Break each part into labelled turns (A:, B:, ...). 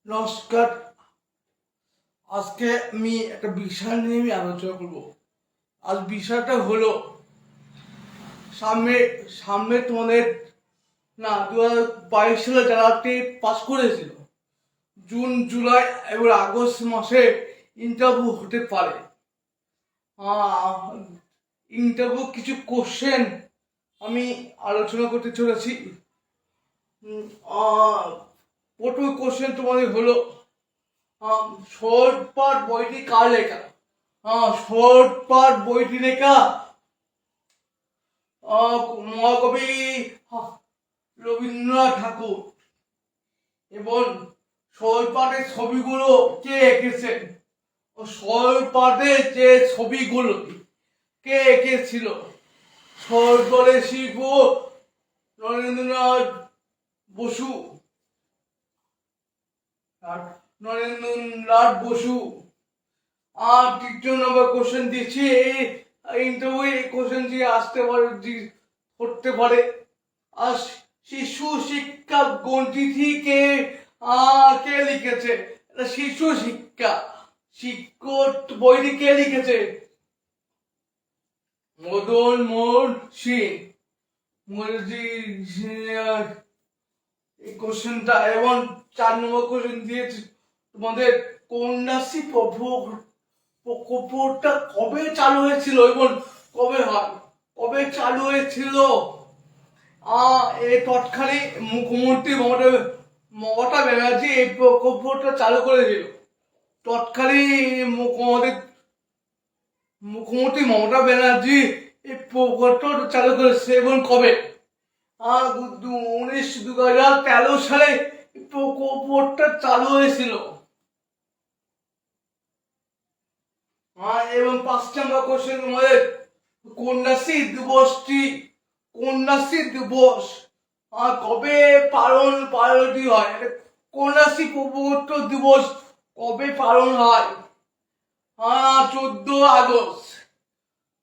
A: নমস্কার। আজকে আমি একটা বিষয় নিয়ে আলোচনা করব। আজ বিষয়টা হলো সামনে সামনে তোমাদের 2022 সালে যারা পাস করেছিল, জুন জুলাই এবং আগস্ট মাসে ইন্টারভিউ হতে পারে। ইন্টারভিউ কিছু কোশ্চেন আমি আলোচনা করতে চলেছি। প্রথম কোশ্চেন তোমাদের হলো, শর্ট পাঠ বইটি কার লেখা? শর্ট পাঠ বইটি লেখা মহাকবি রবীন্দ্রনাথ ঠাকুর। এবং শর্ট পাঠের ছবিগুলো কে এঁকেছেন? শর্ট পাঠের যে ছবিগুলো কে এঁকেছিল? শর্ট শিল্প নরেন্দ্রনাথ বসু। নরেন্দ্রনাথ বসু। আর তৃতীয় নম্বর কোশ্চেন দিচ্ছি, এই ইন্টারভিউ এই কোশ্চেন দিয়ে আসতে পারে, করতে পারে। আর শিশু শিক্ষা গ্রন্থিটি কে কে লিখেছে? শিশু শিক্ষা শিক্ষক বইটি কে লিখেছে? মদন মোহন সিং। এই কোশ্চেনটা। এবং 4 নম্বর কোশ্চেন দিয়েছে তোমাদের, কন্যাশ্রী প্রকল্পটা কবে চালু হয়েছিল এবং কবে হয়? কবে চালু হয়েছিল? এই তৎকালীন মুখ্যমন্ত্রী মমতা ব্যানার্জি এই প্রকল্পটা চালু করেছিল। তৎকালীন মুখ্যমন্ত্রী মমতা ব্যানার্জি এই প্রকল্পটা চালু করেছে। এবং কবে? 2013 সালে প্রকল্পটা চালু হয়েছিল। এবং 5 নম্বর কোশ্চেন তোমাদের, কন্যাশ্রী দিবস কবে পালন হয়? কন্যাশ্রী প্রকল্প দিবস কবে পালন হয়? 14 আগস্ট।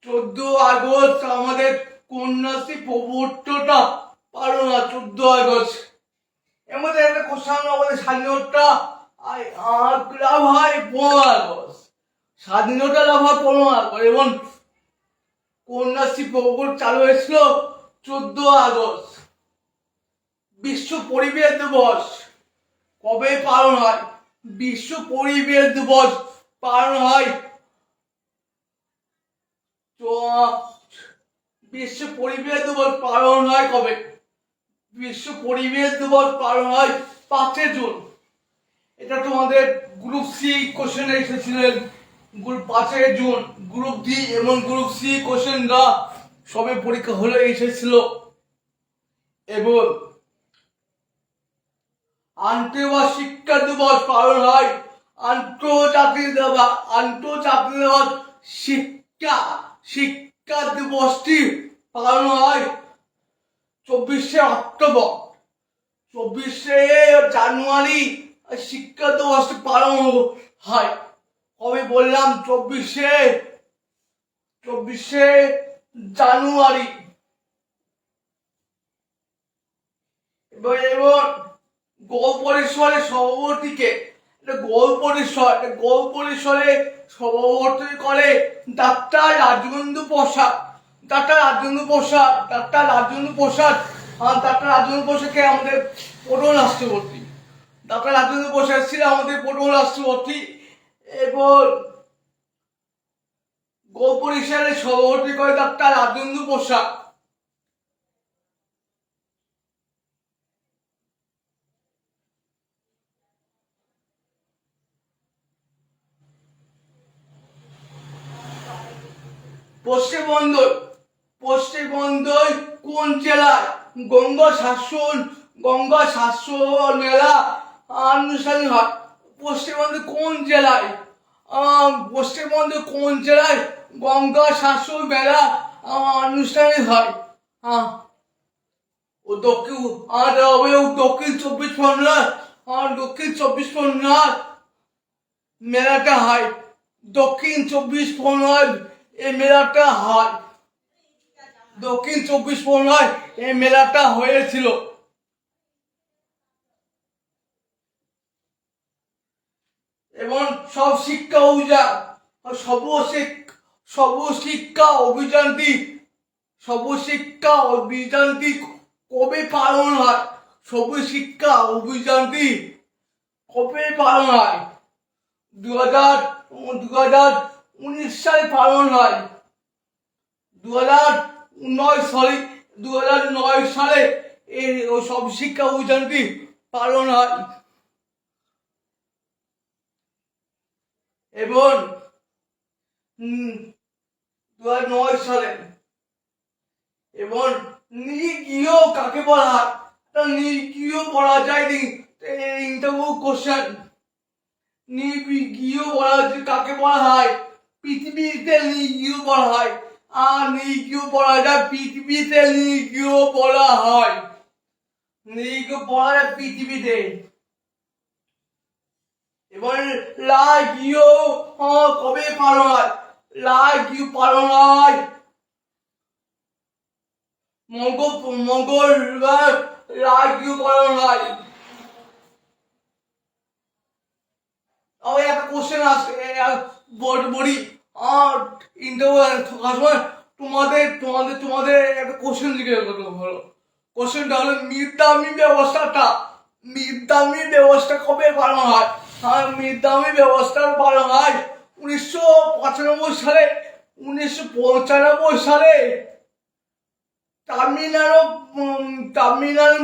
A: 14 আগস্ট আমাদের কন্যাশ্রী প্রকল্পটা পালন হয়, 14 আগস্ট। এর মধ্যে একটা কোশ্চেন, আমাদের স্বাধীনতা লাভ হয় 15 আগস্ট। স্বাধীনতা লাভ হয় 15 আগস্ট। এবং কন্যাশ্রী প্রকল্প চালু হয়েছিল 14 আগস্ট। বিশ্ব পরিবেশ দিবস কবে পালন হয়? বিশ্ব পরিবেশ দিবস পালন হয় বিশ্ব পরিবেশ দিবস পালন হয় কবে? বিশ্ব পরিবেশ দিবস পালন হয় 5 জুন। এটা তোমাদের গ্রুপ সি কোশ্চেন এসেছিলেন। গ্রুপ 5 জুন গ্রুপ ডি এবং গ্রুপ সি কোশ্চেনটা সবে পরীক্ষা হলে এসেছিল। এবং আন্তর্জাতিক শিক্ষা দিবস পালন হয়, আন্তর্জাতিক দিবস শিক্ষা দিবসটি পালন হয় 24শে অক্টোবর। 24শে জানুয়ারি শিক্ষা দিবসটি পালন হয়। কবে বললাম? 24শে জানুয়ারি। এবং গোল পরিসরের সভাপতিকে, গোল পরিসরে সভাপতি করে ডাক্তার রাজেন্দ্র প্রসাদ। ডাক্তার রাজেন্দ্র প্রসাদকে আমাদের প্রথম রাষ্ট্রপতি। ডাক্তার রাজেন্দ্র প্রসাদ ছিলেন আমাদের প্রথম রাষ্ট্রপতি। এবং গোল পরিসরের সভাপতি করে ডাক্তার রাজেন্দ্র প্রসাদ। পশ্চিমবঙ্গের কোন জেলায় গঙ্গা শাসন মেলা আনুষ্ঠানিক হয়? পশ্চিমবঙ্গের কোন জেলায় গঙ্গা শাসন মেলা আনুষ্ঠানিক হয়? দক্ষিণ 24 পরগনায় মেলাটা হয়। দক্ষিণ 24 পরগনায় এই মেলাটা হয়। দক্ষিণ 24 পরগনায় এই মেলাটা হয়েছিল। এবং সর্বশিক্ষা অভিযানটি কবে পালন হয়? সর্বশিক্ষা অভিযানটি কবে পালন হয়? 2019 সালে পালন হয়। 2009 সালে এই সব শিক্ষা অভিযানটি পালন হয় এবং 2009 সালে এবং নিগৃহ কাকে বলা হয়? নিগৃহ বলা যায়নি ইন্টারভিউ কোশ্চেন। নিগৃহ কাকে বলা হয়? পৃথিবীতে নিগৃহ বলা হয়। আর নিগৃহ বলা যায় পৃথিবীতে নিগৃহ বলা হয়। নিগৃহ বলা যায় পৃথিবীতে। এবার গৃহ কবে পালন হয়? গৃহ পালন হয় মঙ্গলবার। গৃহ পালন হয়। একটা কোশ্চেন আসে বড়ি ইন্টারভিউ তোমাদের একটা কোশ্চেন জিজ্ঞেস করতে হলো। কোশ্চেনটা হলো মিড ডে মিল ব্যবস্থা কবে পালন হয়? মিড ডে মিল ব্যবস্থা পালন হয় 1995 সালে। 1995 সালে তামিলনাড়ু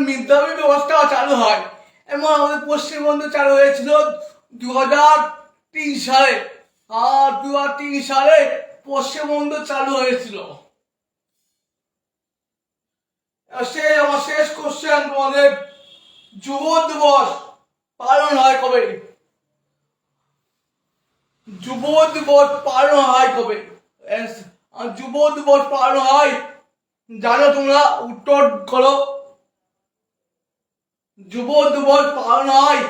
A: মিড ডে মিল ব্যবস্থা চালু হয় এবং আমাদের পশ্চিমবঙ্গে চালু হয়েছিল 2003 সালে। 2003 সালে পশ্চিমবঙ্গ চালু হয়েছিল। আমার শেষ কোশ্চেন তোমাদের, যুব দিবস পালন হয় কবে? যুব দিবস পালন হয় কবে? যুব দিবস পালন হয়, জানো তোমরা? উত্তর করো। যুব দিবস পালন হয়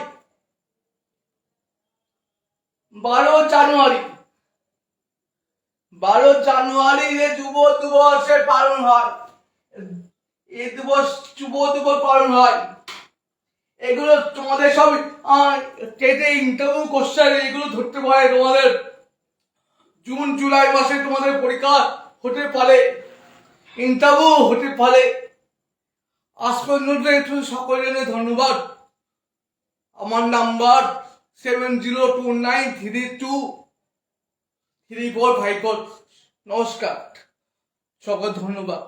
A: 12 জানুয়ারি। 12 জানুয়ারি যুব দিবসের পালন হয়। যুব দিবস পালন হয়। এগুলো তোমাদের সব টেটে ইন্টারভিউ কোশ্চেন, এগুলো ধরতে পারে তোমাদের। জুন জুলাই মাসে তোমাদের পরীক্ষা হতে পারে, ইন্টারভিউ হতে পারে। আজ পর্যন্ত একটু সকলের ধন্যবাদ। আমার নাম্বার 7029323454। নমস্কার, সকল ধন্যবাদ।